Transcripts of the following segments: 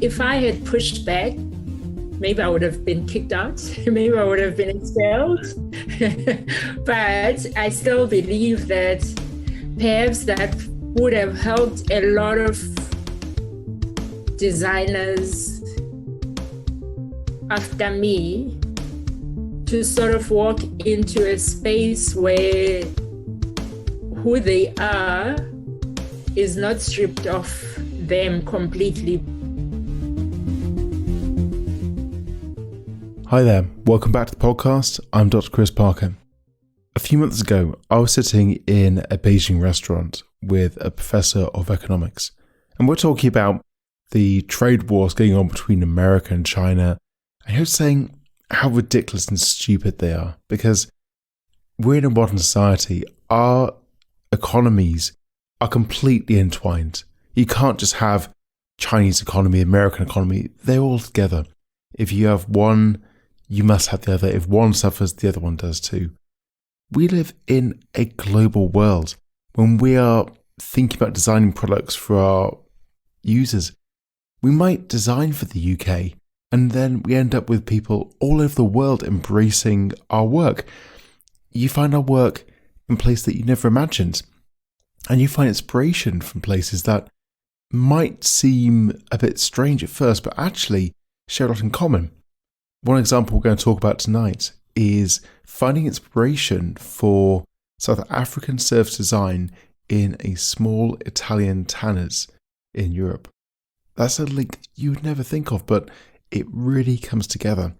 if I had pushed back, maybe I would have been kicked out. Maybe I would have been expelled. But I still believe that perhaps that would have helped a lot of designers after me to sort of walk into a space where who they are is not stripped of them completely. Hi there, welcome back to the podcast. I'm Dr. Chris Parker. A few months ago, I was sitting in a Beijing restaurant with a professor of economics, and we're talking about the trade wars going on between America and China, and he was saying how ridiculous and stupid they are, because we're in a modern society, our economies are completely entwined. You can't just have Chinese economy, American economy, they're all together. If you have one, you must have the other. If one suffers, the other one does too. We live in a global world. When we are thinking about designing products for our users, we might design for the UK, and then we end up with people all over the world embracing our work. You find our work in places that you never imagined, and you find inspiration from places that might seem a bit strange at first, but actually share a lot in common. One example we're going to talk about tonight is finding inspiration for South African service design in a small Italian tanner's in Europe. That's a link you would never think of, but it really comes together.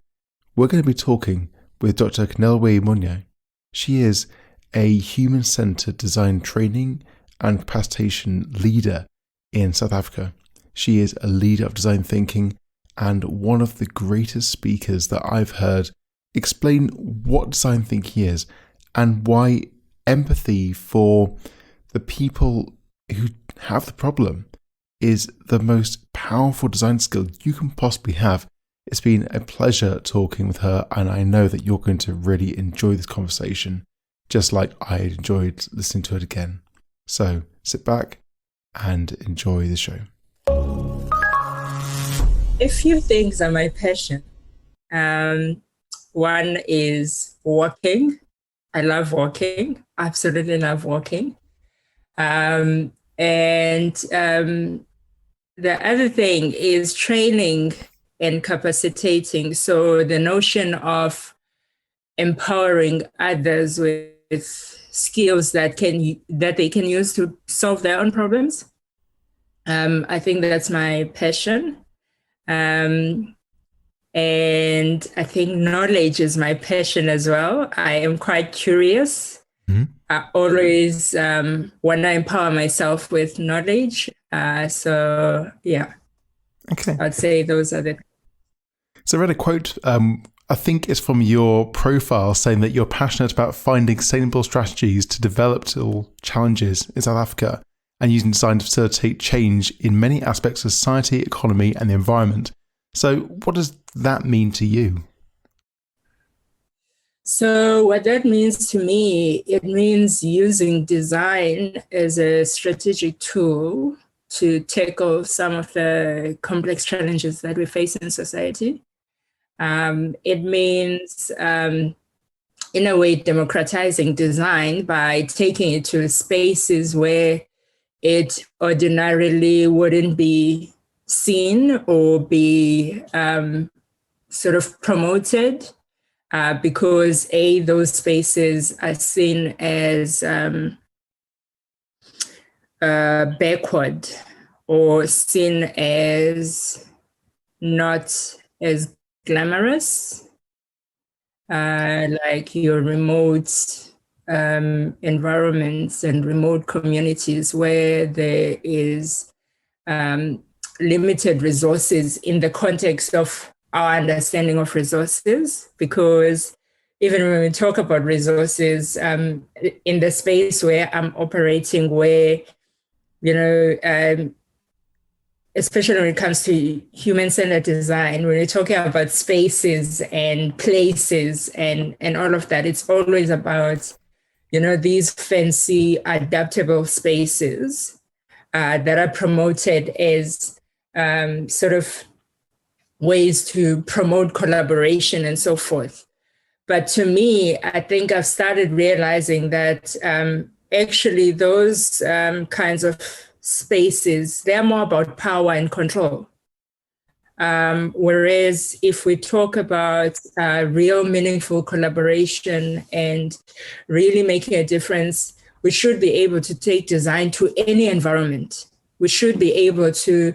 We're going to be talking with Dr. Keneilwe Munyai. She is a human-centered design training and capacitation leader in South Africa. She is a leader of design thinking and one of the greatest speakers that I've heard explain what design thinking is and why empathy for the people who have the problem is the most powerful design skill you can possibly have. It's been a pleasure talking with her, and I know that you're going to really enjoy this conversation, just like I enjoyed listening to it again. So sit back and enjoy the show. A few things are my passion. One is walking. I love walking. Absolutely love walking. And the other thing is training and capacitating. So the notion of empowering others with skills that they can use to solve their own problems. I think that's my passion. And I think knowledge is my passion as well. I am quite curious. Mm-hmm. I always want to empower myself with knowledge. So yeah. Okay. I'd say those are the. So I read a quote, I think it's from your profile, saying that you're passionate about finding sustainable strategies to develop challenges in South Africa and using design to facilitate change in many aspects of society, economy, and the environment. So what does that mean to you? So what that means to me, it means using design as a strategic tool to tackle some of the complex challenges that we face in society. It means, in a way, democratizing design by taking it to spaces where it ordinarily wouldn't be seen or be sort of promoted because those spaces are seen as backward or seen as not as glamorous, like your remote environments and remote communities where there is limited resources in the context of our understanding of resources. Because even when we talk about resources, in the space where I'm operating, where, especially when it comes to human-centered design, when we're talking about spaces and places and all of that, it's always about, these fancy adaptable spaces that are promoted as sort of ways to promote collaboration and so forth. But to me, I think I've started realizing that actually those kinds of spaces, they're more about power and control. Whereas if we talk about real meaningful collaboration and really making a difference, we should be able to take design to any environment. We should be able to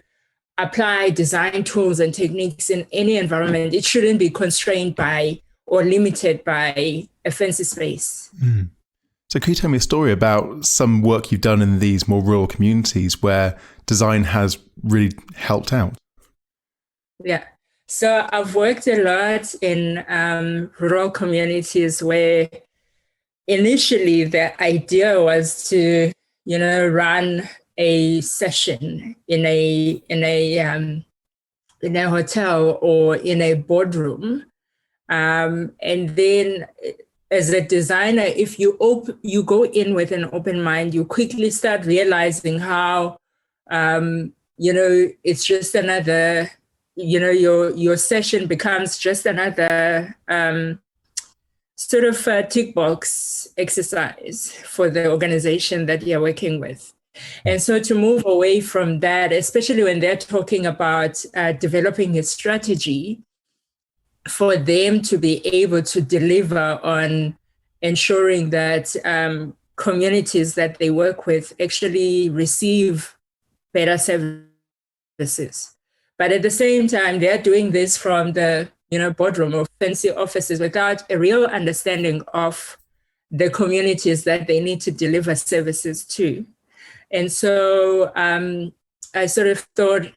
apply design tools and techniques in any environment. It shouldn't be constrained by or limited by a fancy space. Mm. So can you tell me a story about some work you've done in these more rural communities where design has really helped out? Yeah. So I've worked a lot in rural communities where initially the idea was to, run a session in a hotel or in a boardroom, and then as a designer, if you go in with an open mind, you quickly start realizing how it's just another. Your session becomes just another sort of tick box exercise for the organization that you're working with. And so to move away from that, especially when they're talking about developing a strategy for them to be able to deliver on ensuring that communities that they work with actually receive better services. But at the same time, they're doing this from the boardroom or fancy offices without a real understanding of the communities that they need to deliver services to. And so I sort of thought,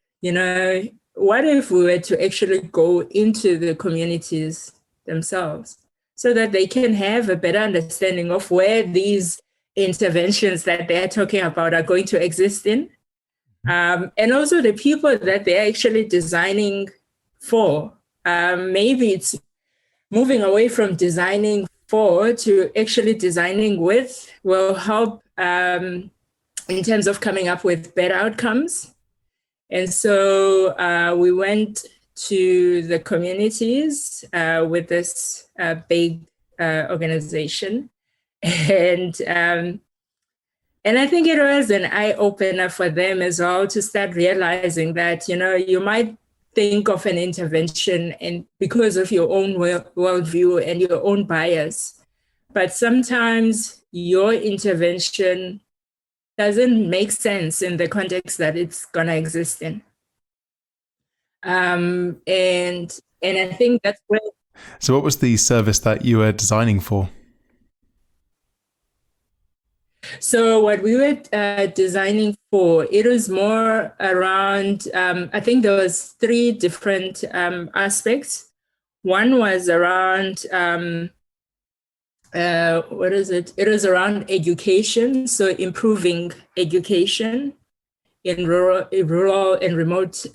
what if we were to actually go into the communities themselves so that they can have a better understanding of where these interventions that they're talking about are going to exist in? And also the people that they're actually designing for. Maybe it's moving away from designing for to actually designing with will help in terms of coming up with better outcomes. And so we went to the communities with this big organization. And I think it was an eye-opener for them as well to start realizing that, you might think of an intervention and because of your own worldview and your own bias, but sometimes your intervention doesn't make sense in the context that it's going to exist in. And I think that's where... So what was the service that you were designing for? So what we were designing for, it was more around, I think there was 3 different aspects. One was around, what is it? It was around education, so improving education in rural and remote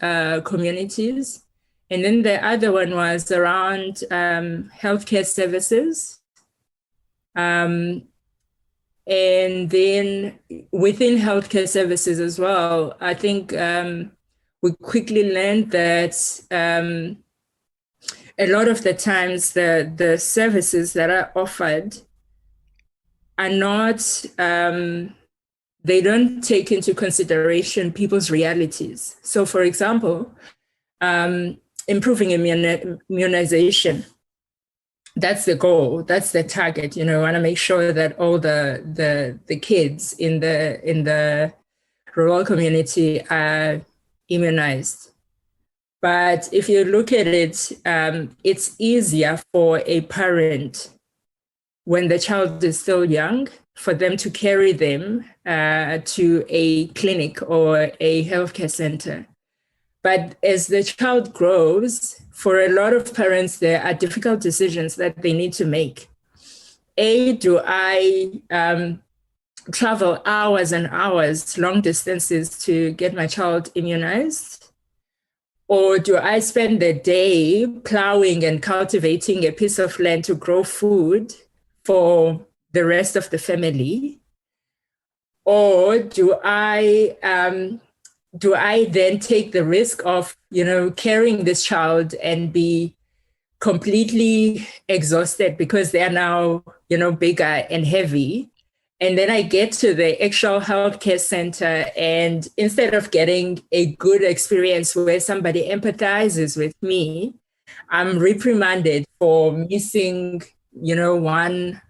communities. And then the other one was around healthcare services. And then within healthcare services as well, I think we quickly learned that a lot of the times the services that are offered are not, they don't take into consideration people's realities. So for example, improving immunization. That's the goal. That's the target. We want to make sure that all the kids in the rural community are immunized. But if you look at it, it's easier for a parent when the child is still young for them to carry them to a clinic or a healthcare center. But as the child grows, for a lot of parents, there are difficult decisions that they need to make. Do I travel hours and hours, long distances to get my child immunized? Or do I spend the day plowing and cultivating a piece of land to grow food for the rest of the family? Or do I do I then take the risk of, carrying this child and be completely exhausted because they are now, bigger and heavy? And then I get to the actual healthcare center, and instead of getting a good experience where somebody empathizes with me, I'm reprimanded for missing, one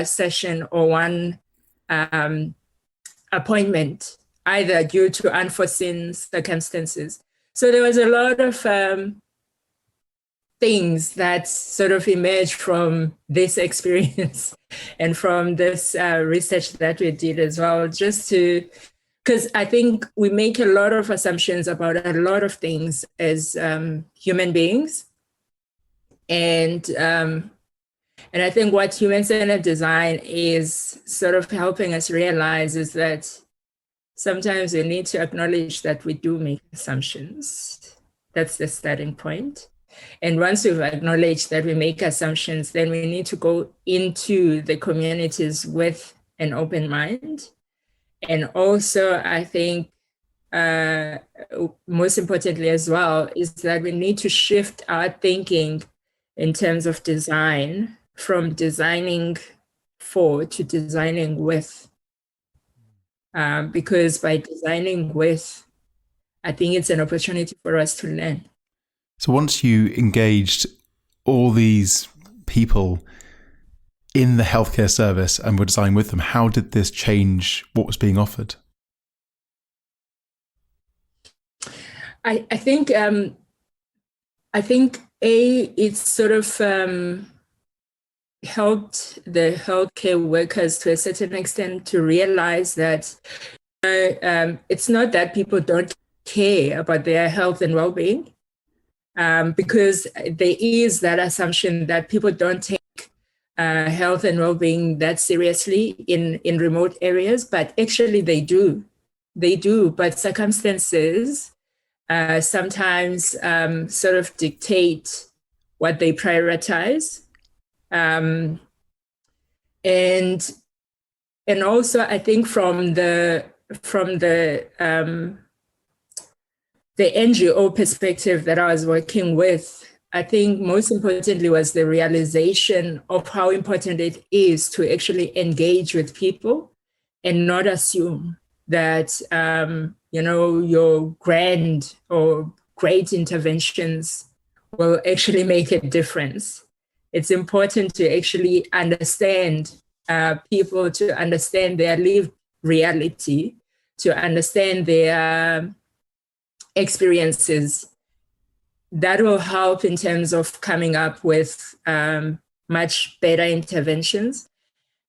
session or one um, appointment, either due to unforeseen circumstances. So there was a lot of things that sort of emerged from this experience and from this research that we did as well, just to, because I think we make a lot of assumptions about a lot of things as human beings. And I think what human-centered design is sort of helping us realize is that sometimes we need to acknowledge that we do make assumptions. That's the starting point. And once we've acknowledged that we make assumptions, then we need to go into the communities with an open mind. And also, I think, most importantly as well, is that we need to shift our thinking in terms of design from designing for to designing with. Because by designing with, I think it's an opportunity for us to learn. So once you engaged all these people in the healthcare service and were designing with them, how did this change what was being offered? I think it's sort of helped the healthcare workers to a certain extent to realize that it's not that people don't care about their health and well-being, because there is that assumption that people don't take health and well-being that seriously in remote areas, but actually they do. They do, but circumstances sometimes sort of dictate what they prioritize. And also I think from the NGO perspective that I was working with, I think most importantly was the realization of how important it is to actually engage with people and not assume that your grand or great interventions will actually make a difference. It's important to actually understand people, to understand their lived reality, to understand their experiences. That will help in terms of coming up with much better interventions.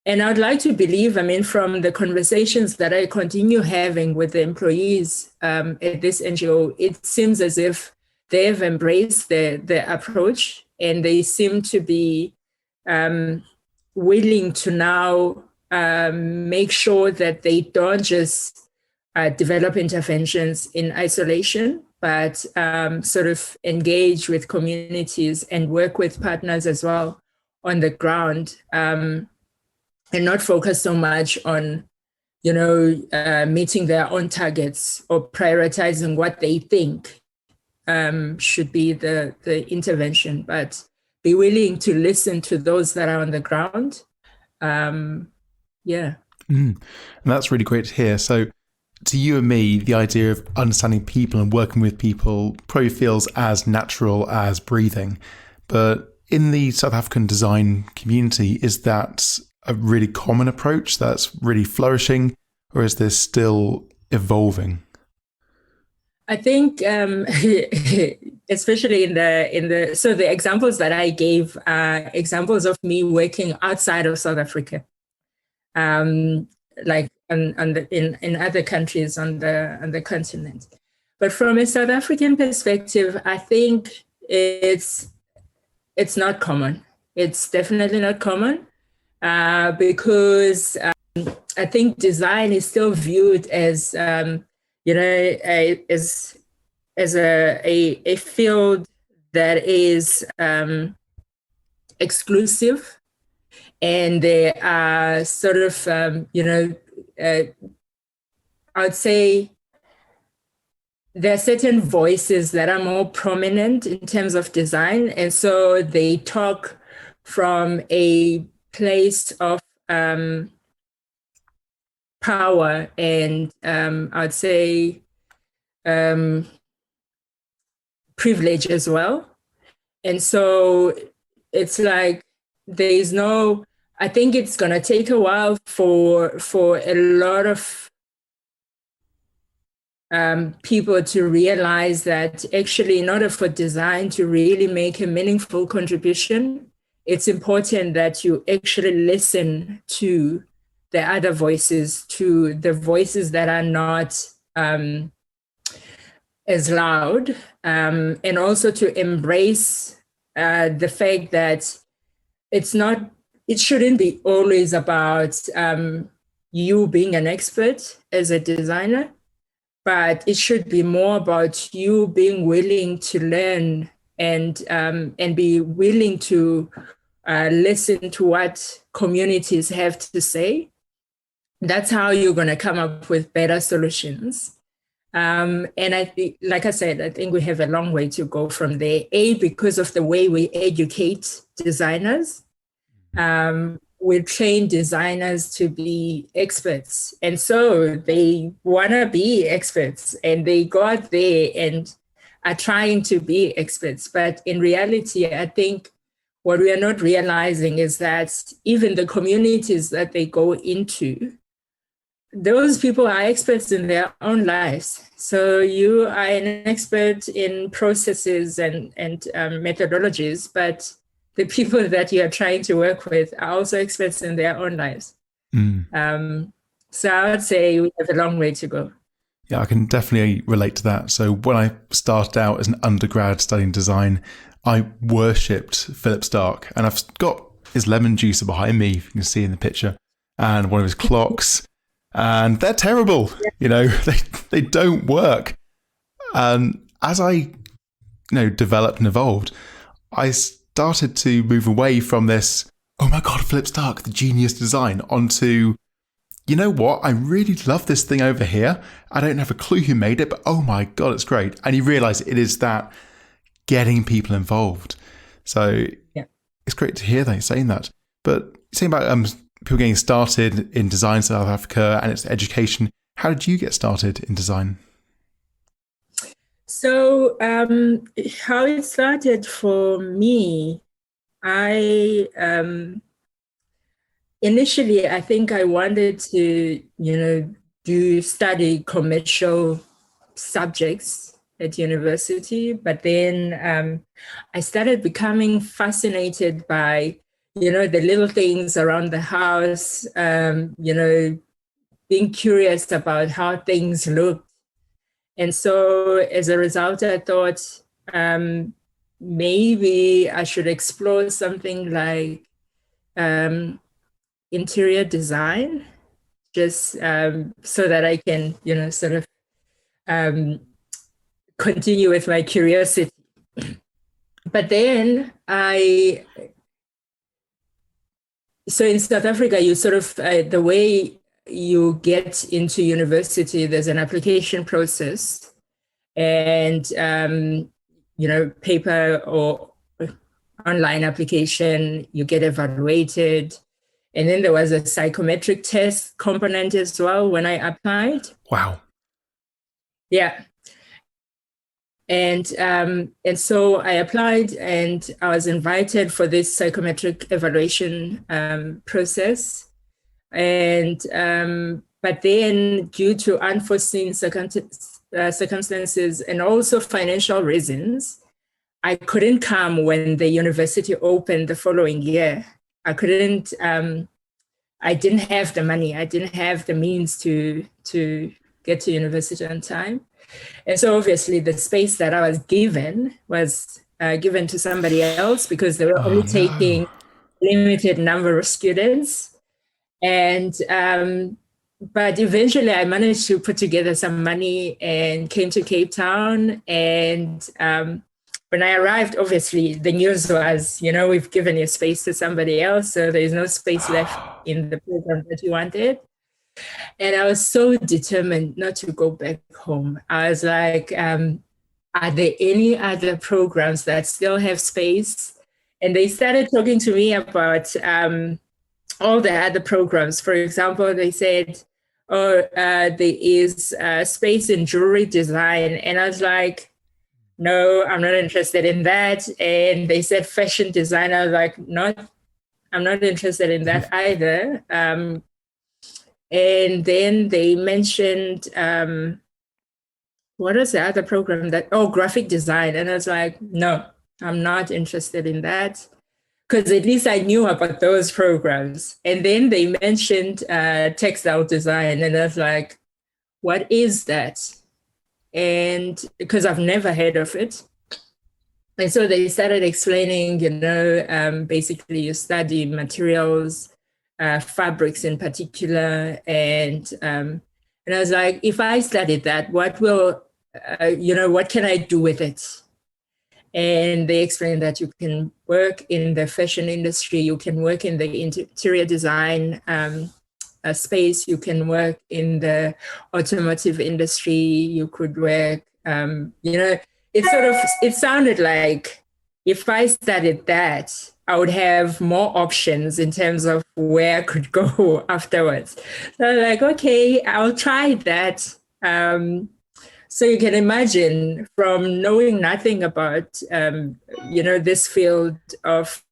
And I'd like to believe, from the conversations that I continue having with the employees at this NGO, it seems as if they've embraced the approach, and they seem to be willing to now make sure that they don't just develop interventions in isolation, but sort of engage with communities and work with partners as well on the ground, and not focus so much on, meeting their own targets or prioritizing what they think should be the intervention, but be willing to listen to those that are on the ground. Yeah. And that's really great to hear. So to you and me, the idea of understanding people and working with people probably feels as natural as breathing. But in the South African design community, is that a really common approach that's really flourishing, or is this still evolving? I think, especially in the examples that I gave are examples of me working outside of South Africa, like in other countries on the continent. But from a South African perspective, I think it's not common. It's definitely not common, because I think design is still viewed as as a field that is exclusive, and they are sort of I would say there are certain voices that are more prominent in terms of design. And so they talk from a place of power and I'd say privilege as well. And so it's like there's no, I think it's going to take a while for a lot of people to realize that actually, in order for design to really make a meaningful contribution, it's important that you actually listen to the other voices, to the voices that are not as loud, and also to embrace the fact that it shouldn't be always about you being an expert as a designer, but it should be more about you being willing to learn and be willing to listen to what communities have to say. That's how you're going to come up with better solutions. And I think, like I said, I think we have a long way to go from there. Because of the way we educate designers. We train designers to be experts. And so they want to be experts and they go out there and are trying to be experts. But in reality, I think what we are not realizing is that even the communities that they go into, those people are experts in their own lives. So you are an expert in processes and methodologies, but the people that you are trying to work with are also experts in their own lives. So I would say we have a long way to go. Yeah, I can definitely relate to that. So when I started out as an undergrad studying design, I worshipped Philip Stark, and I've got his lemon juicer behind me, if you can see in the picture, and one of his clocks, and they're terrible. Yeah. They don't work. And as I developed and evolved, I started to move away from this, oh my God, Philip Stark, the genius design, onto, you know what, I really love this thing over here. I don't have a clue who made it, but oh my God, it's great. And you realize it is that getting people involved. So yeah, it's great to hear that saying that. But saying about people getting started in design in South Africa and its education, how did you get started in design? So how it started for me, initially, I think I wanted to, study commercial subjects at university, but then I started becoming fascinated by, the little things around the house, being curious about how things look. And so as a result, I thought maybe I should explore something like interior design, just so that I can, sort of continue with my curiosity. But then so in South Africa, you sort of, the way you get into university, there's an application process and, paper or online application, you get evaluated. And then there was a psychometric test component as well when I applied. Wow. Yeah. And so I applied and I was invited for this psychometric evaluation process. And but then due to unforeseen circumstances and also financial reasons, I couldn't come when the university opened the following year. I couldn't, I didn't have the money. I didn't have the means to get to university on time. And so obviously the space that I was given to somebody else because they were only taking limited number of students. And, but eventually I managed to put together some money and came to Cape Town. And when I arrived, obviously the news was, we've given your space to somebody else. So there's no space left in the program that you wanted. And I was so determined not to go back home. I was like, are there any other programs that still have space? And they started talking to me about all the other programs. For example, they said, oh, there is space in jewelry design. And I was like, no, I'm not interested in that. And they said fashion design. I was like, I'm not interested in that either. And then they mentioned, what was the other program graphic design. And I was like, no, I'm not interested in that. Because at least I knew about those programs. And then they mentioned textile design. And I was like, what is that? And because I've never heard of it. And so they started explaining, basically you study materials, fabrics in particular. And I was like, if I studied that, what can I do with it? And they explained that you can work in the fashion industry, you can work in the interior design space, you can work in the automotive industry, you could work, it sounded like if I studied that, I would have more options in terms of where I could go afterwards. So I was like, okay, I'll try that. So you can imagine from knowing nothing about, this field of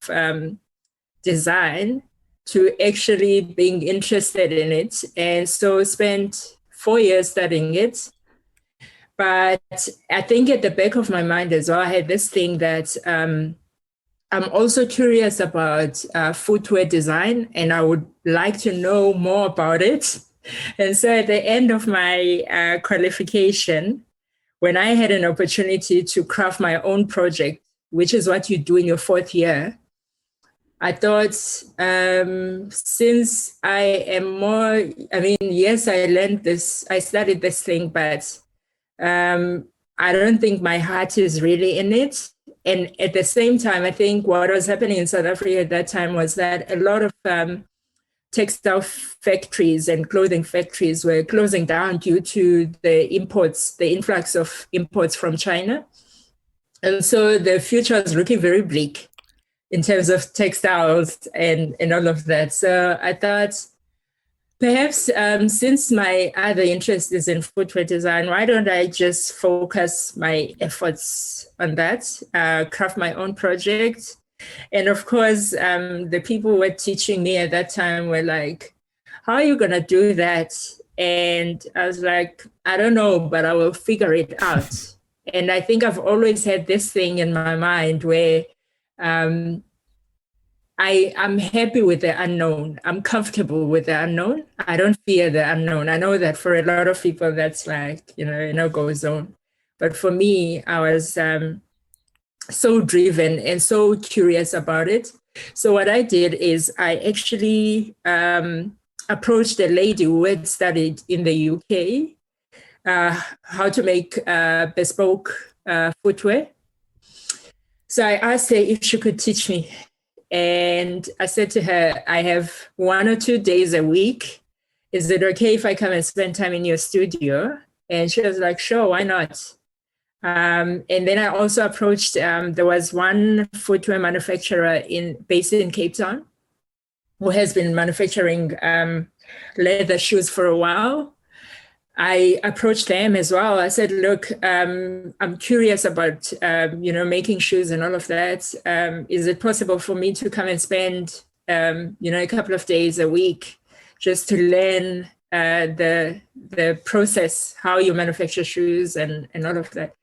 design to actually being interested in it. And so spent 4 years studying it. But I think at the back of my mind as well, I had this thing that I'm also curious about footwear design, and I would like to know more about it. And so at the end of my qualification, when I had an opportunity to craft my own project, which is what you do in your 4th year, I thought, since I am yes, I studied this thing, but I don't think my heart is really in it. And at the same time, I think what was happening in South Africa at that time was that a lot of textile factories and clothing factories were closing down due to the influx of imports from China. And so the future was looking very bleak in terms of textiles and all of that. So I thought, perhaps since my other interest is in footwear design, why don't I just focus my efforts on that, craft my own project? And of course, the people who were teaching me at that time were like, how are you going to do that? And I was like, I don't know, but I will figure it out. And I think I've always had this thing in my mind where I'm happy with the unknown. I'm comfortable with the unknown. I don't fear the unknown. I know that for a lot of people, that's like, a no-go zone. But for me, I was so driven and so curious about it. So what I did is I actually approached a lady who had studied in the UK how to make bespoke footwear. So I asked her if she could teach me. And I said to her, I have 1 or 2 days a week. Is it okay if I come and spend time in your studio? And she was like, sure, why not? And then I also approached, there was one footwear manufacturer based in Cape Town who has been manufacturing leather shoes for a while. I approached them as well. I said, look, I'm curious about, making shoes and all of that. Is it possible for me to come and spend, a couple of days a week just to learn the process, how you manufacture shoes and all of that?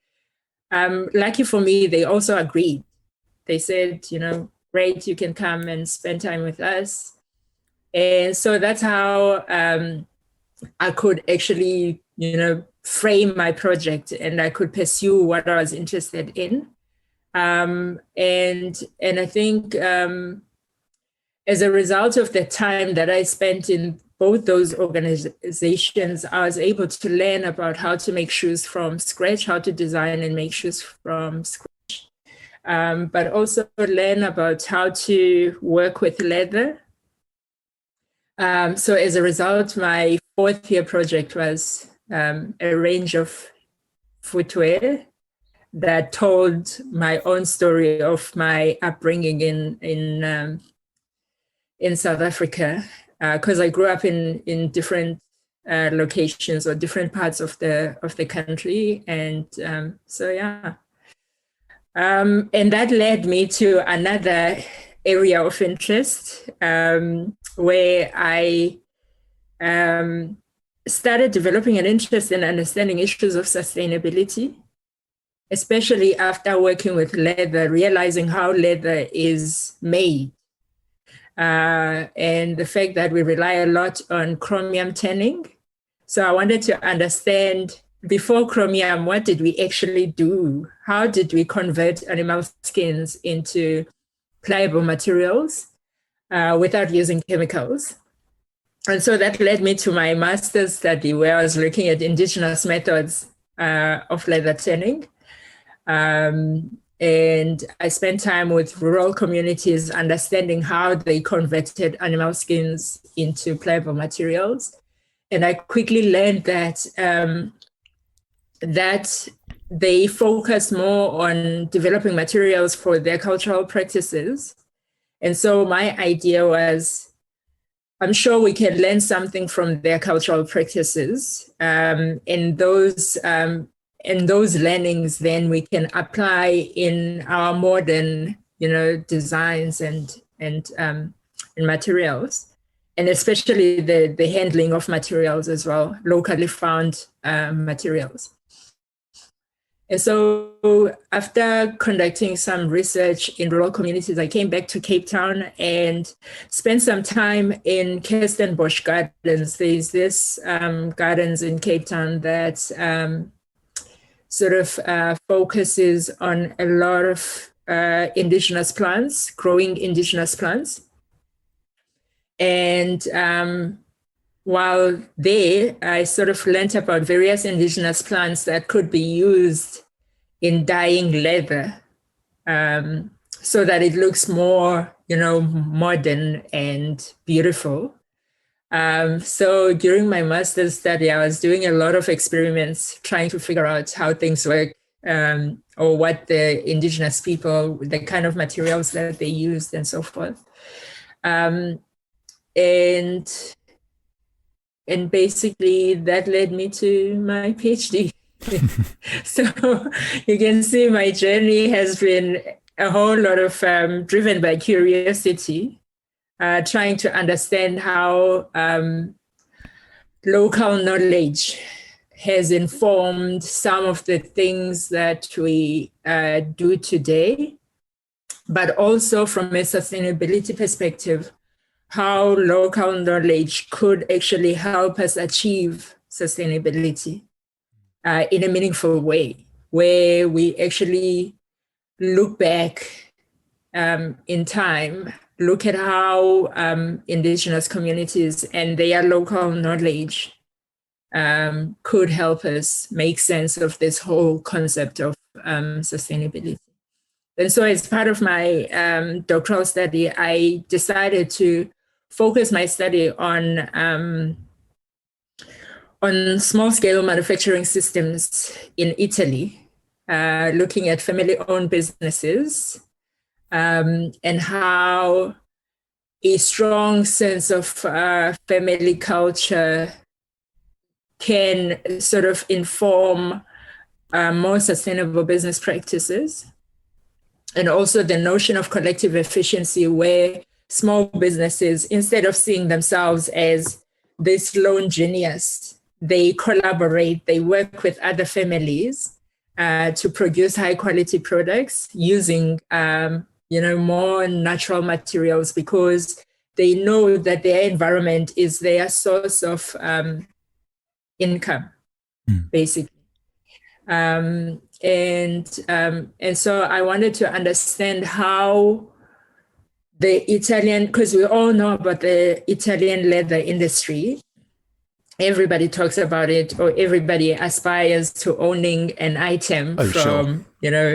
Lucky for me, they also agreed. They said, great, you can come and spend time with us. And so that's how I could actually, frame my project and I could pursue what I was interested in. And I think as a result of the time that I spent in both those organizations, I was able to learn about how to make shoes from scratch, how to design and make shoes from scratch, but also learn about how to work with leather. So as a result, my fourth year project was a range of footwear that told my own story of my upbringing in South Africa, because I grew up in different locations or different parts of the country, and and that led me to another area of interest, where I started developing an interest in understanding issues of sustainability, especially after working with leather, realizing how leather is made, and the fact that we rely a lot on chromium tanning. So I wanted to understand, before chromium, what did we actually do? How did we convert animal skins into pliable materials without using chemicals? And so that led me to my master's study, where I was looking at indigenous methods of leather tanning. And I spent time with rural communities, understanding how they converted animal skins into pliable materials. And I quickly learned that that they focus more on developing materials for their cultural practices. And so my idea was, I'm sure we can learn something from their cultural practices. And those learnings, then we can apply in our modern, designs and materials. And especially the handling of materials as well, locally found materials. And so after conducting some research in rural communities, I came back to Cape Town and spent some time in Kirstenbosch Gardens. There's this gardens in Cape Town that sort of focuses on a lot of indigenous plants, growing indigenous plants. And while there, I sort of learned about various indigenous plants that could be used in dyeing leather, so that it looks more, modern and beautiful. So during my master's study, I was doing a lot of experiments trying to figure out how things work, or what the indigenous people, the kind of materials that they used and so forth. And basically that led me to my PhD. So you can see my journey has been a whole lot of driven by curiosity, trying to understand how local knowledge has informed some of the things that we do today, but also from a sustainability perspective, how local knowledge could actually help us achieve sustainability in a meaningful way, where we actually look back in time, look at how indigenous communities and their local knowledge could help us make sense of this whole concept of sustainability. And so as part of my doctoral study, I decided to focus my study on small-scale manufacturing systems in Italy, looking at family-owned businesses, and how a strong sense of family culture can sort of inform more sustainable business practices. And also the notion of collective efficiency, where small businesses, instead of seeing themselves as this lone genius, they collaborate, they work with other families to produce high quality products using more natural materials, because they know that their environment is their source of income, basically. And so I wanted to understand how the Italian, because we all know about the Italian leather industry. Everybody talks about it, or everybody aspires to owning an item from, yeah.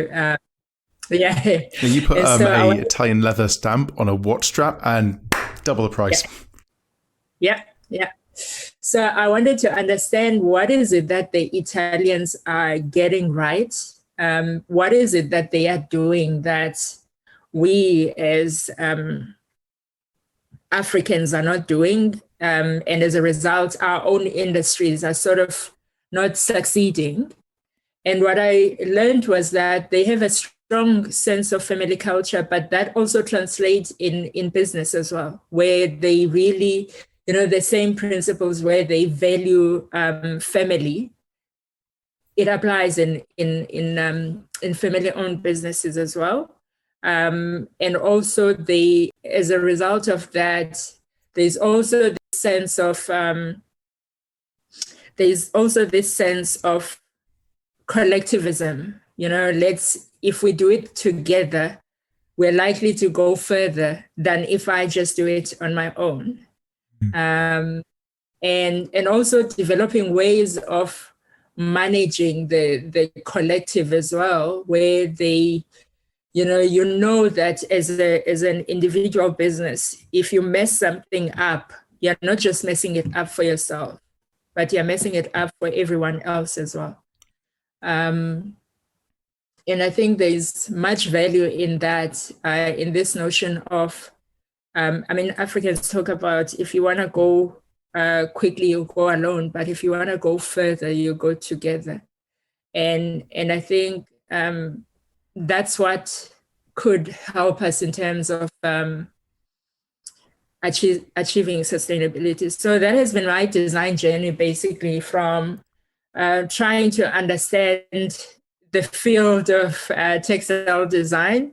You put a Italian leather stamp on a watch strap and double the price. Yeah. So I wanted to understand, what is it that the Italians are getting right? What is it that they are doing that we as Africans are not doing? And as a result, our own industries are sort of not succeeding. And what I learned was that they have a strong sense of family culture, but that also translates in business as well, where they really, the same principles where they value family. It applies in family-owned businesses as well. And also as a result of that, there's also this sense of collectivism. If we do it together, we're likely to go further than if I just do it on my own. And also developing ways of managing the collective as well, where they, that as an individual business, if you mess something up, you're not just messing it up for yourself, but you're messing it up for everyone else as well. And I think there's much value in that, in this notion of, Africans talk about, if you want to go quickly, you go alone, but if you want to go further, you go together. And I think that's what could help us in terms of achieving sustainability. So that has been my design journey, basically, from trying to understand the field of textile design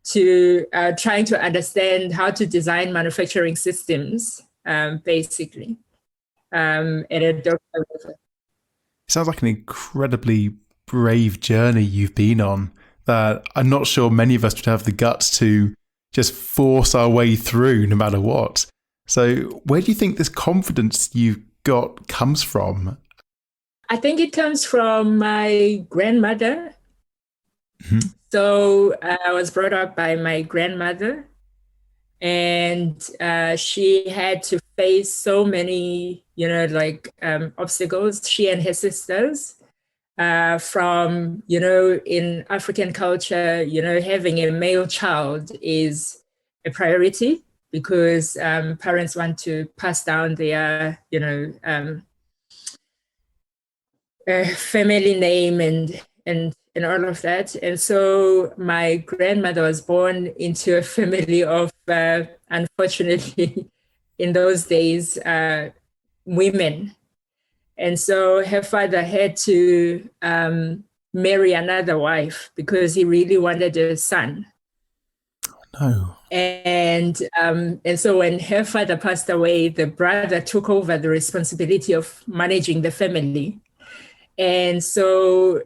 to trying to understand how to design manufacturing systems, basically. At a doctor level. Sounds like an incredibly brave journey you've been on that I'm not sure many of us would have the guts to just force our way through no matter what. So where do you think this confidence you've got comes from? I think it comes from my grandmother. Mm-hmm. So I was brought up by my grandmother, and she had to face so many, obstacles, she and her sisters, from, in African culture, having a male child is a priority because parents want to pass down their, family name and all of that. And so my grandmother was born into a family of, unfortunately, in those days, women. And so her father had to marry another wife because he really wanted a son. No. And so when her father passed away, the brother took over the responsibility of managing the family. And so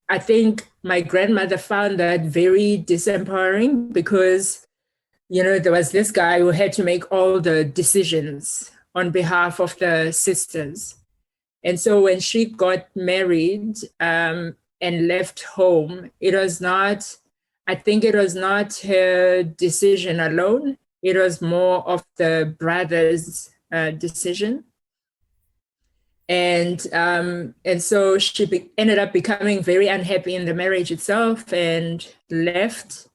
I think my grandmother found that very disempowering because, there was this guy who had to make all the decisions on behalf of the sisters. And so when she got married and left home, I think it was not her decision alone. It was more of the brother's decision. And so she ended up becoming very unhappy in the marriage itself and left.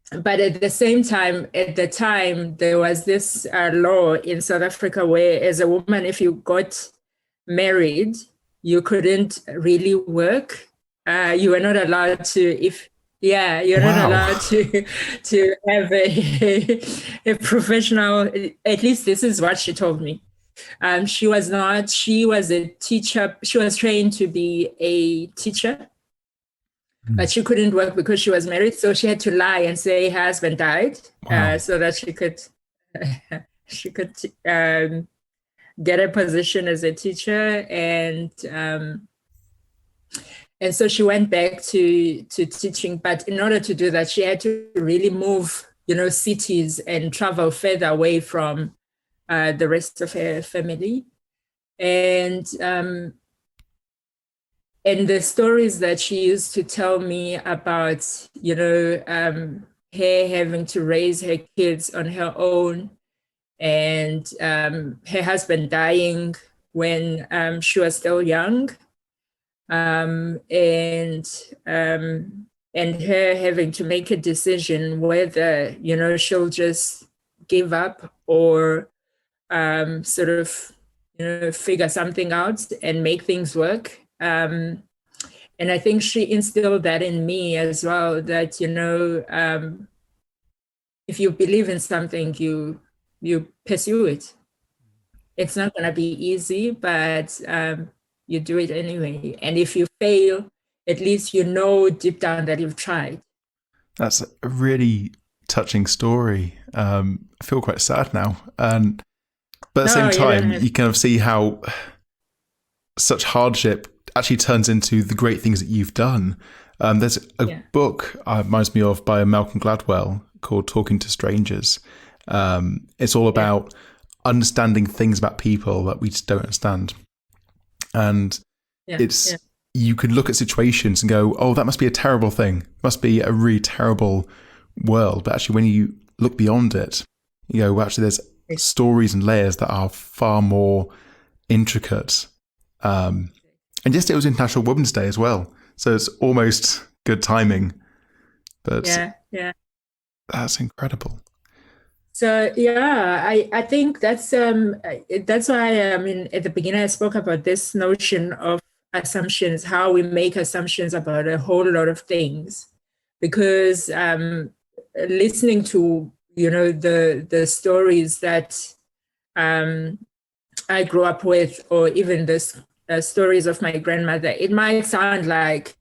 But at the time, there was this law in South Africa where, as a woman, if you got married, you couldn't really work. You were not allowed to, you're not allowed to have a professional, at least this is what she told me. She was a teacher. She was trained to be a teacher, but she couldn't work because she was married. So she had to lie and say her husband died, so that she could get a position as a teacher. And so she went back to teaching. But in order to do that, she had to really move, cities and travel further away from the rest of her family. And the stories that she used to tell me about, her having to raise her kids on her own and her husband dying when she was still young, um, and um, and her having to make a decision whether she'll just give up or sort of figure something out and make things work. And I think she instilled that in me as well, that if you believe in something, you pursue it. It's not going to be easy, but you do it anyway. And if you fail, at least you know deep down that you've tried. That's a really touching story. I feel quite sad now. But at the same time, you kind of see how such hardship actually turns into the great things that you've done. There's a book reminds me of by Malcolm Gladwell called Talking to Strangers. It's all about understanding things about people that we just don't understand. And you can look at situations and go, oh, that must be a terrible thing. It must be a really terrible world. But actually, when you look beyond it, you go, well, actually, there's stories and layers that are far more intricate. And yes, it was International Women's Day as well. So it's almost good timing. But that's incredible. So I think that's why at the beginning I spoke about this notion of assumptions, how we make assumptions about a whole lot of things, because listening to the stories that I grew up with, or even the stories of my grandmother, it might sound like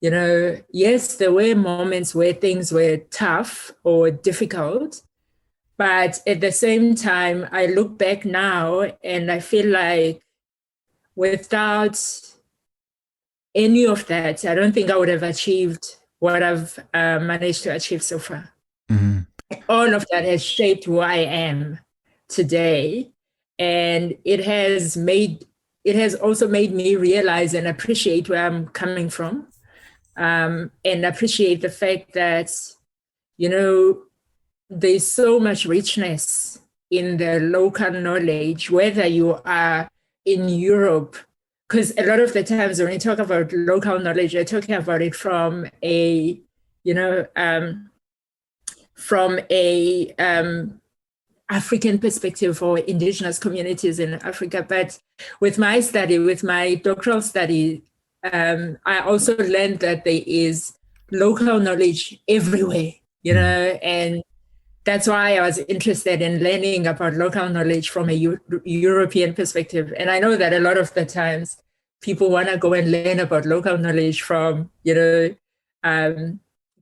yes, there were moments where things were tough or difficult. But at the same time, I look back now and I feel like without any of that, I don't think I would have achieved what I've managed to achieve so far. Mm-hmm. All of that has shaped who I am today. And it has also made me realize and appreciate where I'm coming from, and appreciate the fact that, there's so much richness in the local knowledge, whether you are in Europe, because a lot of the times when we talk about local knowledge, we're talking about it from a African perspective or indigenous communities in Africa. But with my doctoral study, I also learned that there is local knowledge everywhere, and that's why I was interested in learning about local knowledge from a European perspective. And I know that a lot of the times people want to go and learn about local knowledge from,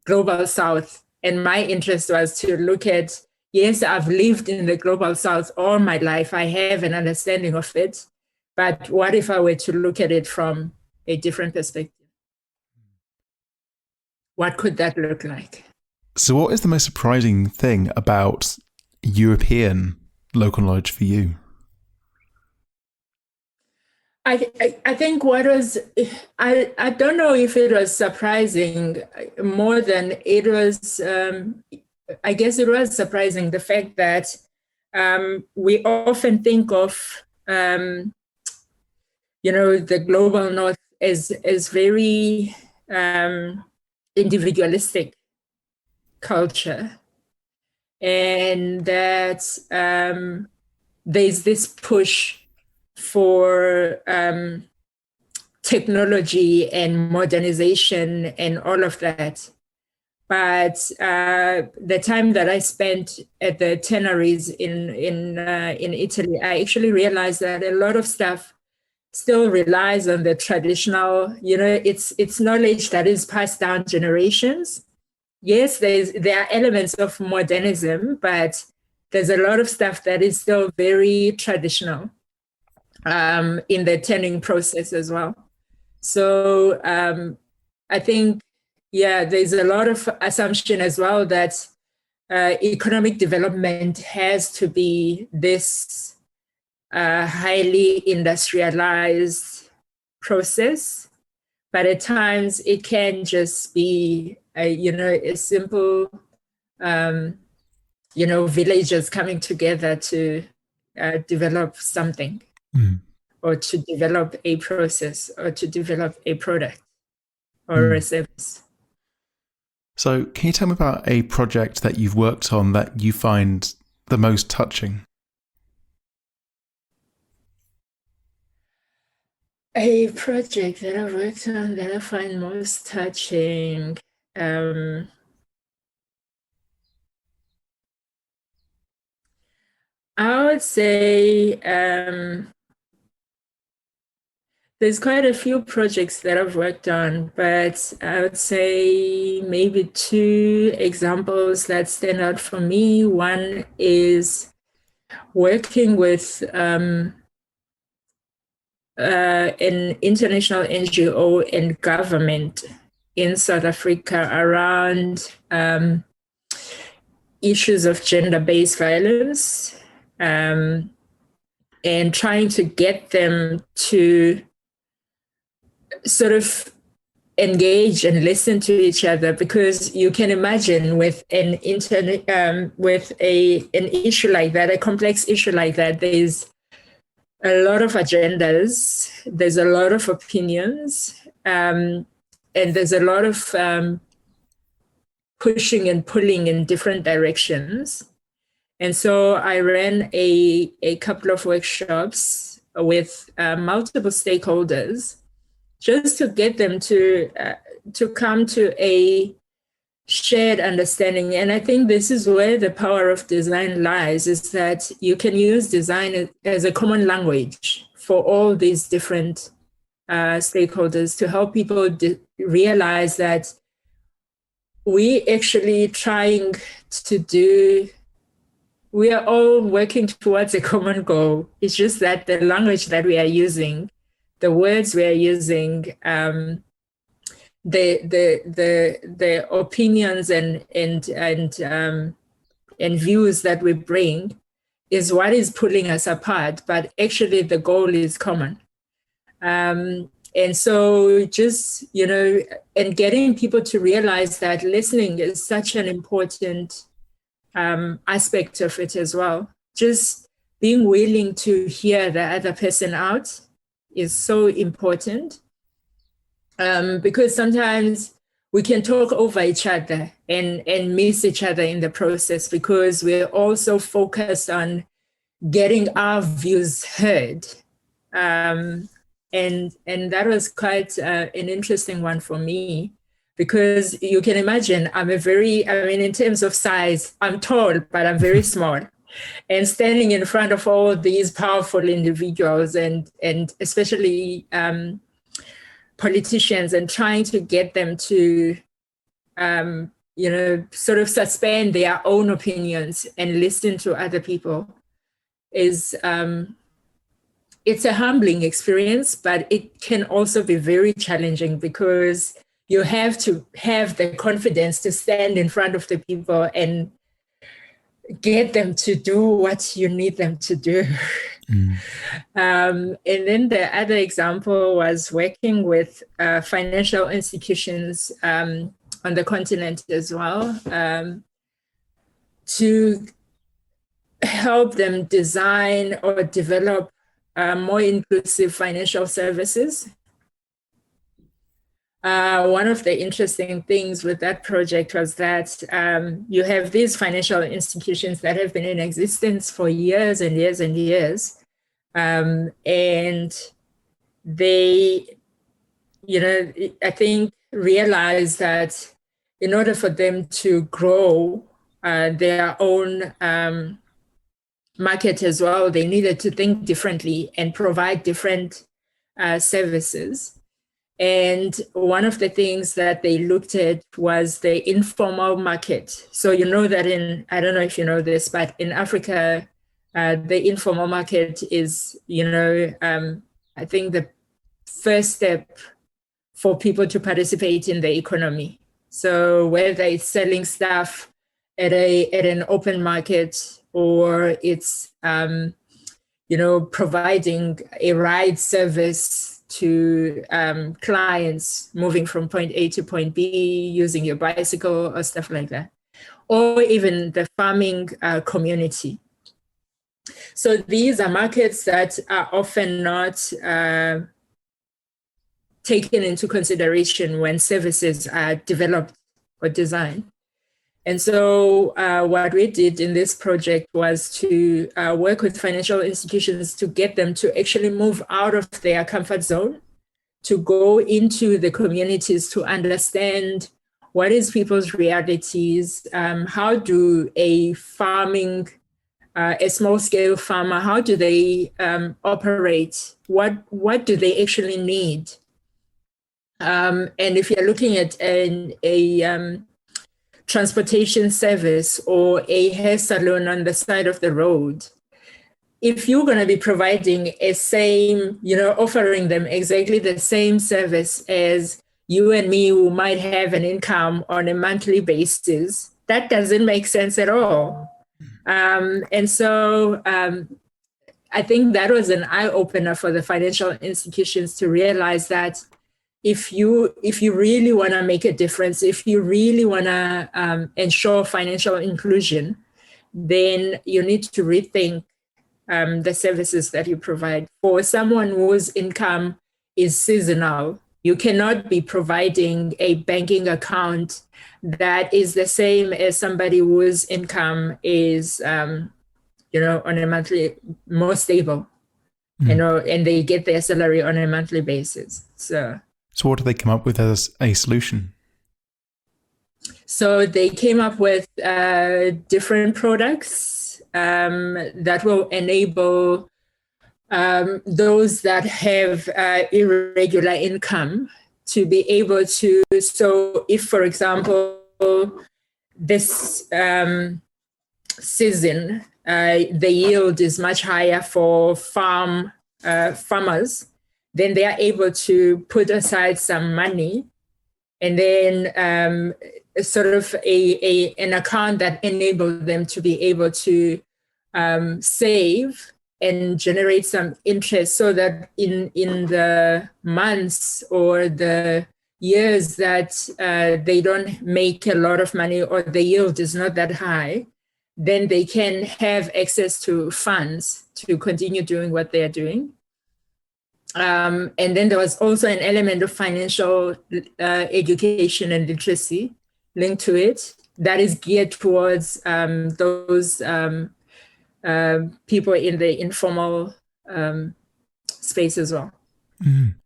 global South. And my interest was to look at, yes, I've lived in the global South all my life. I have an understanding of it. But what if I were to look at it from a different perspective? What could that look like? So what is the most surprising thing about European local knowledge for you? I think what was, I don't know if it was surprising more than it was, I guess it was surprising, the fact that we often think of, the global North as very individualistic culture, and that there's this push for technology and modernization and all of that. But the time that I spent at the tanneries in Italy, I actually realized that a lot of stuff still relies on the traditional, it's knowledge that is passed down generations. Yes, there are elements of modernism, but there's a lot of stuff that is still very traditional in the tanning process as well. So I think, there's a lot of assumption as well that economic development has to be this highly industrialized process, but at times it can just be a simple villagers coming together to develop something, or to develop a process, or to develop a product or a service. So can you tell me about a project that you've worked on that you find the most touching? A project that I've worked on that I find most touching. I would say there's quite a few projects that I've worked on, but I would say maybe two examples that stand out for me. One is working with an international NGO and government in South Africa around issues of gender-based violence, and trying to get them to sort of engage and listen to each other, because you can imagine with an issue like that, a complex issue like that, there's a lot of agendas, there's a lot of opinions, and there's a lot of pushing and pulling in different directions. And so I ran a couple of workshops with multiple stakeholders, just to get them to come to a shared understanding. And I think this is where the power of design lies, is that you can use design as a common language for all these different stakeholders, to help people realize that we are all working towards a common goal. It's just that the language that we are using, the words we are using, the opinions and views that we bring is what is pulling us apart. But actually, the goal is common. And so just, and getting people to realize that listening is such an important aspect of it as well. Just being willing to hear the other person out is so important, because sometimes we can talk over each other and miss each other in the process, because we're also focused on getting our views heard. And that was quite an interesting one for me, because you can imagine in terms of size, I'm tall, but I'm very small. And standing in front of all these powerful individuals and especially politicians, and trying to get them to, sort of suspend their own opinions and listen to other people is, it's a humbling experience, but it can also be very challenging, because you have to have the confidence to stand in front of the people and get them to do what you need them to do. And then the other example was working with financial institutions on the continent as well, to help them design or develop more inclusive financial services. One of the interesting things with that project was that you have these financial institutions that have been in existence for years and years and years. And they, I think, realized that in order for them to grow their own market as well, they needed to think differently and provide different services. And one of the things that they looked at was the informal market. So you know that I don't know if you know this, but in Africa, the informal market is, I think the first step for people to participate in the economy. So whether it's selling stuff at an open market, or it's, providing a ride service to clients moving from point A to point B using your bicycle or stuff like that. or even the farming community. So these are markets that are often not taken into consideration when services are developed or designed. And so what we did in this project was to work with financial institutions to get them to actually move out of their comfort zone, to go into the communities to understand what is people's realities, how do a small scale farmer, how do they operate, what do they actually need? And if you're looking at a transportation service or a hair salon on the side of the road, if you're going to be providing offering them exactly the same service as you and me who might have an income on a monthly basis, that doesn't make sense at all. And so I think that was an eye-opener for the financial institutions to realize that if you really want to make a difference, if you really want to ensure financial inclusion, then you need to rethink the services that you provide. For someone whose income is seasonal, you cannot be providing a banking account that is the same as somebody whose income is, on a monthly, more stable, and they get their salary on a monthly basis. So what do they come up with as a solution? So they came up with different products that will enable those that have irregular income to be able to. So if, for example, this season, the yield is much higher for farmers, then they are able to put aside some money and then sort of an account that enables them to be able to save and generate some interest, so that in the months or the years that they don't make a lot of money or the yield is not that high, then they can have access to funds to continue doing what they are doing. And then there was also an element of financial education and literacy linked to it that is geared towards those people in the informal space as well. Mm.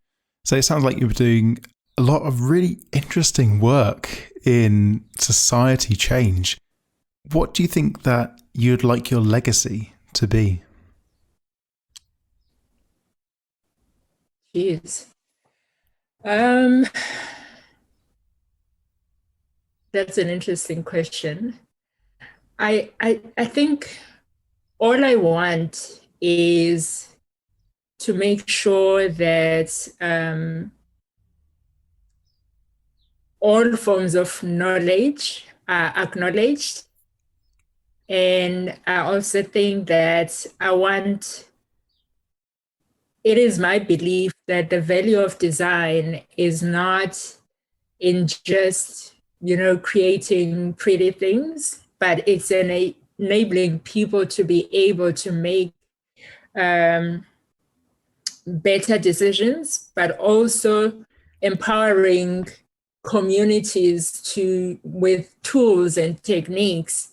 So it sounds like you were doing a lot of really interesting work in society change. What do you think that you'd like your legacy to be? Jeez. That's an interesting question. I think all I want is to make sure that all forms of knowledge are acknowledged. And I also think that it is my belief that the value of design is not in just, creating pretty things, but it's enabling people to be able to make better decisions, but also empowering communities with tools and techniques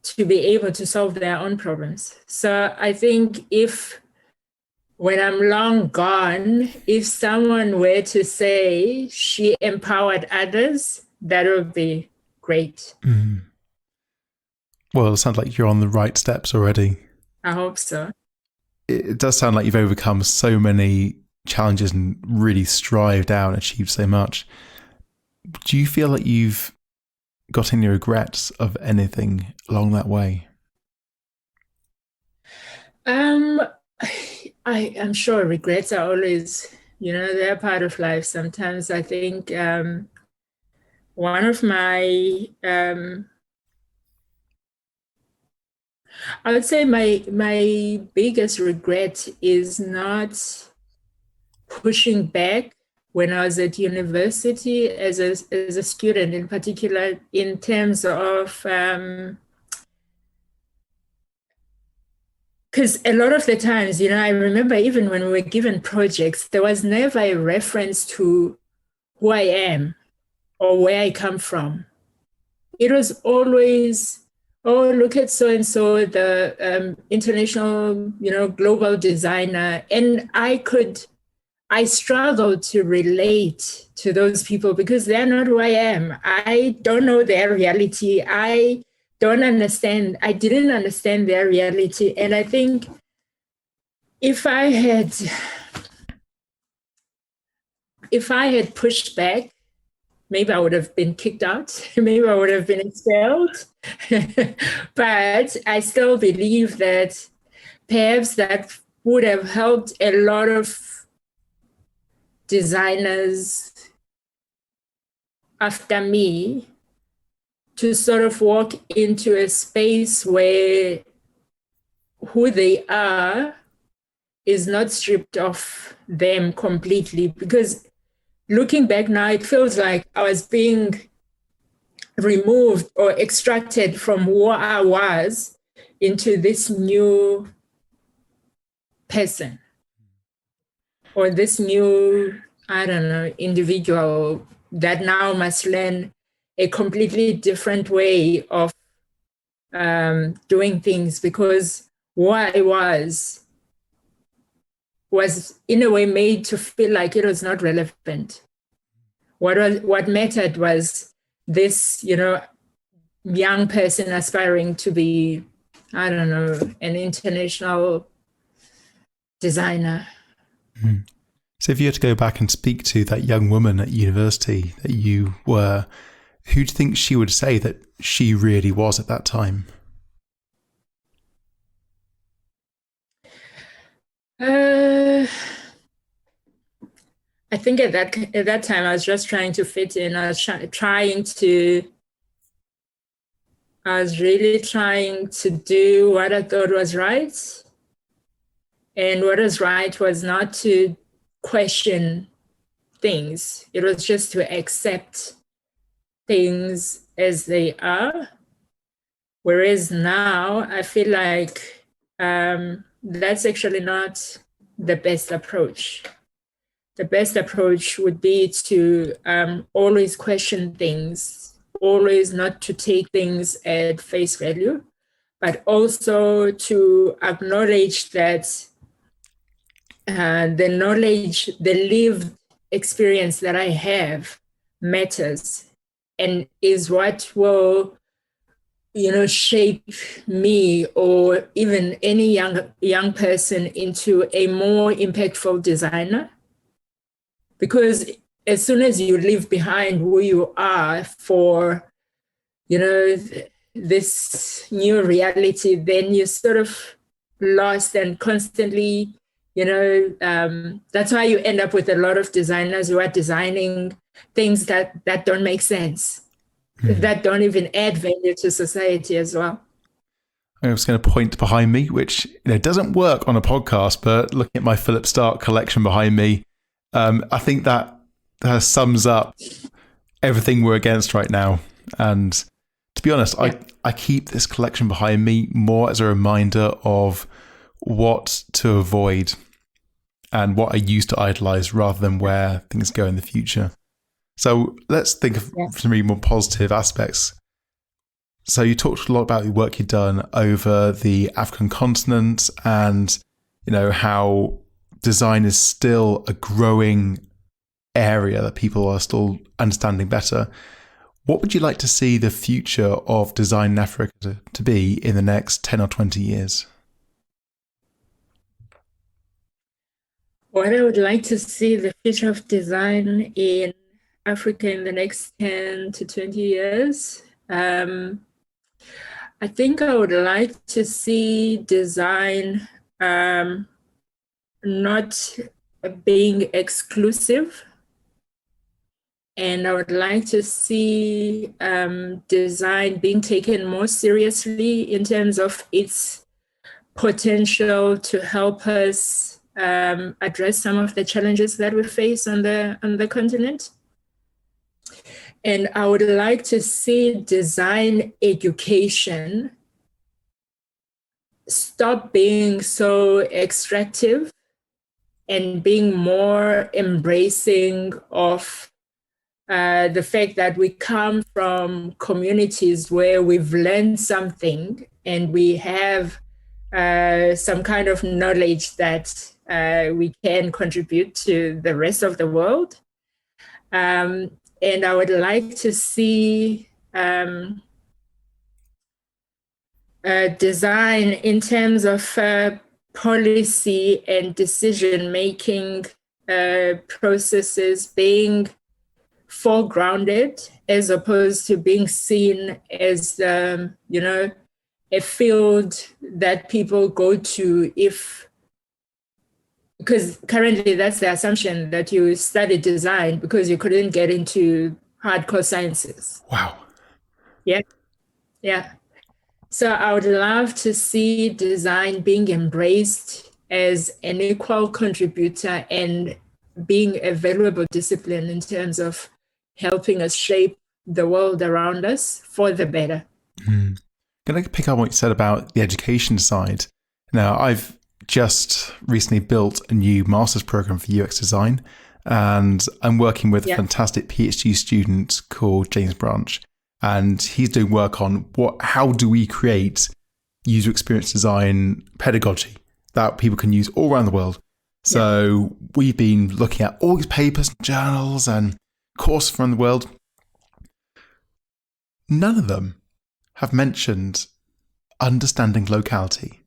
to be able to solve their own problems. So I think when I'm long gone, if someone were to say she empowered others, that would be great. Mm. Well, it sounds like you're on the right steps already. I hope so. It does sound like you've overcome so many challenges and really strived out and achieved so much. Do you feel like you've got any regrets of anything along that way? I'm sure regrets are always, they're part of life. Sometimes I think one of my, I would say my biggest regret is not pushing back when I was at university as a student, in particular in terms of, because a lot of the times, I remember even when we were given projects, there was never a reference to who I am or where I come from. It was always, oh, look at so and so, the international, global designer. And I struggle to relate to those people because they're not who I am. I don't know their reality. I didn't understand their reality. And I think if I had pushed back, maybe I would have been kicked out. Maybe I would have been expelled. But I still believe that perhaps that would have helped a lot of designers after me to sort of walk into a space where who they are is not stripped of them completely. Because looking back now, it feels like I was being removed or extracted from who I was into this new person or this new, I don't know, individual that now must learn a completely different way of doing things, because what I was in a way made to feel like it was not relevant. What mattered was this, young person aspiring to be, I don't know, an international designer. Mm. So if you had to go back and speak to that young woman at university that you were, who do you think she would say that she really was at that time? I think at that time I was just trying to fit in. I was really trying to do what I thought was right. And what was right was not to question things. It was just to accept things as they are. Whereas now I feel like that's actually not the best approach. The best approach would be to always question things, always not to take things at face value, but also to acknowledge that the knowledge, the lived experience that I have matters and is what will, shape me or even any young person into a more impactful designer. Because as soon as you leave behind who you are for, this new reality, then you're sort of lost and constantly, that's why you end up with a lot of designers who are designing things that don't make sense, that don't even add value to society as well. I was going to point behind me, which doesn't work on a podcast, but looking at my Philip Stark collection behind me, I think that sums up everything we're against right now. And to be honest, yeah. I keep this collection behind me more as a reminder of what to avoid and what I used to idolize rather than where things go in the future. So let's think of some really more positive aspects. So you talked a lot about the work you've done over the African continent and, how design is still a growing area that people are still understanding better. What would you like to see the future of design in Africa to be in the next 10 or 20 years? What I would like to see the future of design in Africa in the next 10 to 20 years. I think I would like to see design not being exclusive. And I would like to see design being taken more seriously in terms of its potential to help us address some of the challenges that we face on the continent. And I would like to see design education stop being so extractive and being more embracing of the fact that we come from communities where we've learned something and we have some kind of knowledge that we can contribute to the rest of the world. And I would like to see design in terms of policy and decision-making processes being foregrounded as opposed to being seen as, a field that people go to because currently that's the assumption that you studied design because you couldn't get into hardcore sciences. Wow. Yeah. Yeah. So I would love to see design being embraced as an equal contributor and being a valuable discipline in terms of helping us shape the world around us for the better. Mm. Can I pick up what you said about the education side? Now, I've just recently built a new master's program for UX design, and I'm working with a fantastic PhD student called James Branch, and he's doing work on how do we create user experience design pedagogy that people can use all around the world. So we've been looking at all these papers, journals, and courses from the world. None of them have mentioned understanding locality,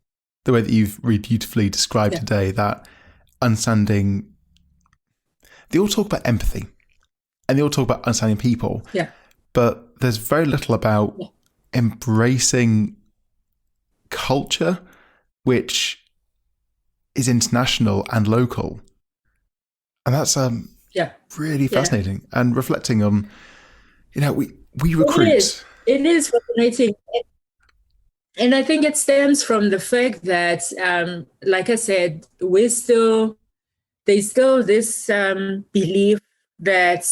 the way that you've really beautifully described today, that understanding. They all talk about empathy and they all talk about understanding people, but there's very little about embracing culture, which is international and local. And that's really fascinating and reflecting on, we recruit. It is fascinating. And I think it stems from the fact that, like I said, there's still this belief that,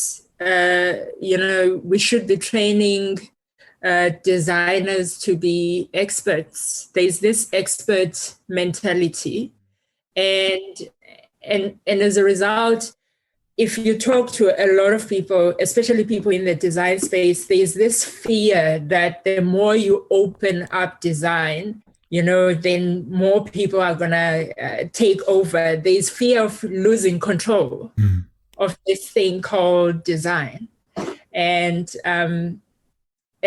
we should be training designers to be experts. There's this expert mentality. And as a result, if you talk to a lot of people, especially people in the design space, there's this fear that the more you open up design, then more people are going to take over. There's fear of losing control of this thing called design. And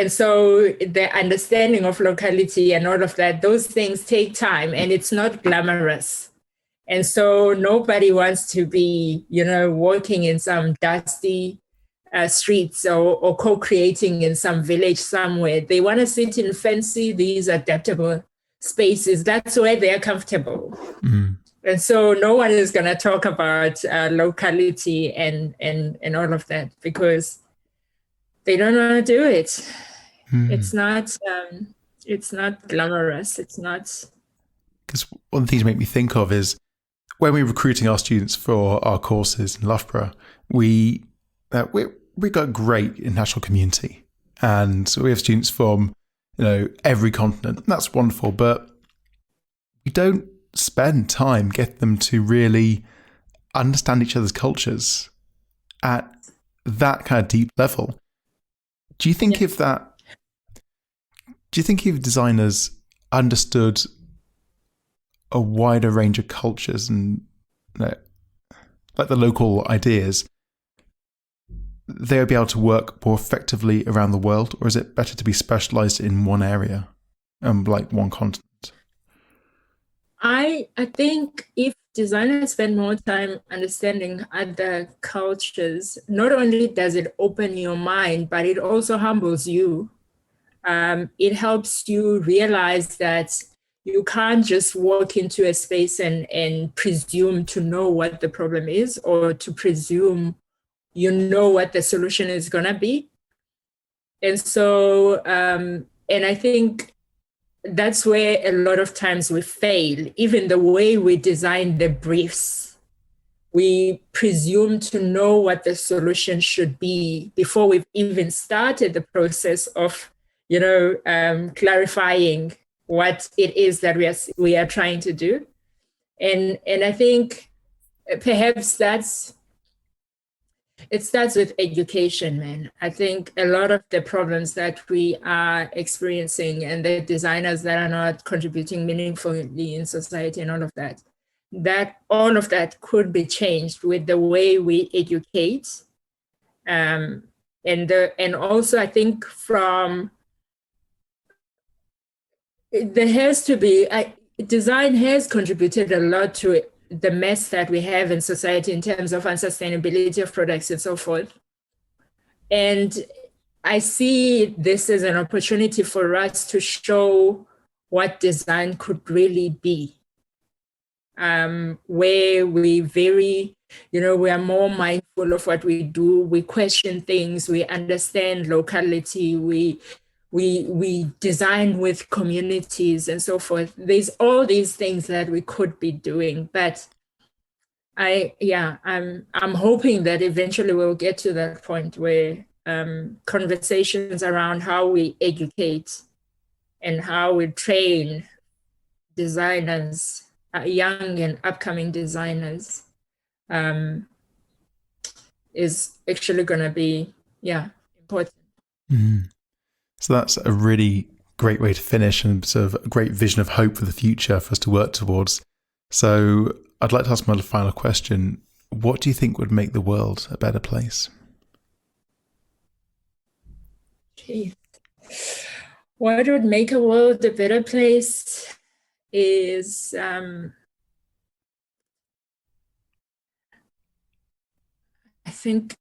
so the understanding of locality and all of that, those things take time and it's not glamorous. And so nobody wants to be, walking in some dusty streets or co-creating in some village somewhere. They want to sit in fancy, these adaptable spaces. That's where they're comfortable. Mm. And so no one is going to talk about locality and all of that because they don't want to do it. Mm. It's not glamorous. It's not. Because one of the things you make me think of is when we're recruiting our students for our courses in Loughborough, we got a great international community, and so we have students from every continent. That's wonderful, but we don't spend time getting them to really understand each other's cultures at that kind of deep level. Do you think if designers understood a wider range of cultures and like the local ideas, they would be able to work more effectively around the world? Or is it better to be specialized in one area, like one continent? I think if designers spend more time understanding other cultures, not only does it open your mind, but it also humbles you. It helps you realize that you can't just walk into a space and presume to know what the problem is or to presume what the solution is going to be. And so, and I think that's where a lot of times we fail. Even the way we design the briefs, we presume to know what the solution should be before we've even started the process of, clarifying what it is that we are trying to do. And I think perhaps it starts with education, man. I think a lot of the problems that we are experiencing and the designers that are not contributing meaningfully in society and all of that could be changed with the way we educate. And also I think design has contributed a lot to the mess that we have in society in terms of unsustainability of products and so forth. And I see this as an opportunity for us to show what design could really be, where we we are more mindful of what we do, we question things, we understand locality, we design with communities and so forth. There's all these things that we could be doing, but I'm hoping that eventually we'll get to that point where conversations around how we educate and how we train designers, young and upcoming designers, is actually going to be important. Mm-hmm. So that's a really great way to finish, and sort of a great vision of hope for the future for us to work towards. So I'd like to ask my final question. What do you think would make the world a better place? Okay. What would make a world a better place is I think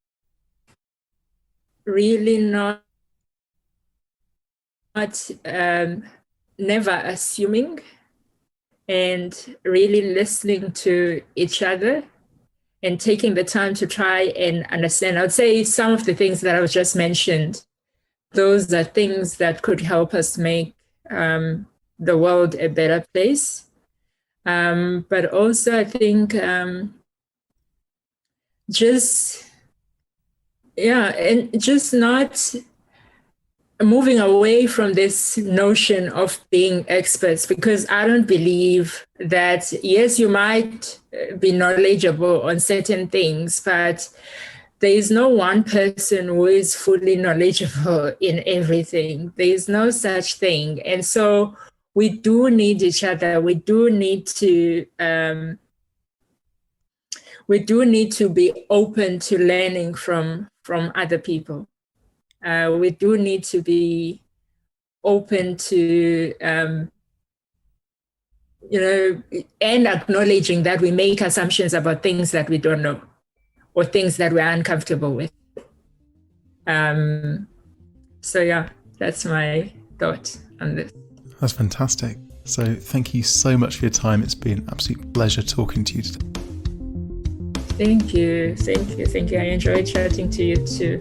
really not never assuming, and really listening to each other and taking the time to try and understand. I would say some of the things that I was just mentioned, those are things that could help us make the world a better place. But also I think just not moving away from this notion of being experts, because I don't believe that, yes, you might be knowledgeable on certain things, but there is no one person who is fully knowledgeable in everything. There is no such thing. And so we do need each other. We do need to be open to learning from other people. We do need to be open to, and acknowledging that we make assumptions about things that we don't know or things that we're uncomfortable with. So yeah, that's my thought on this. That's fantastic. So thank you so much for your time. It's been an absolute pleasure talking to you today. Thank you. I enjoyed chatting to you too.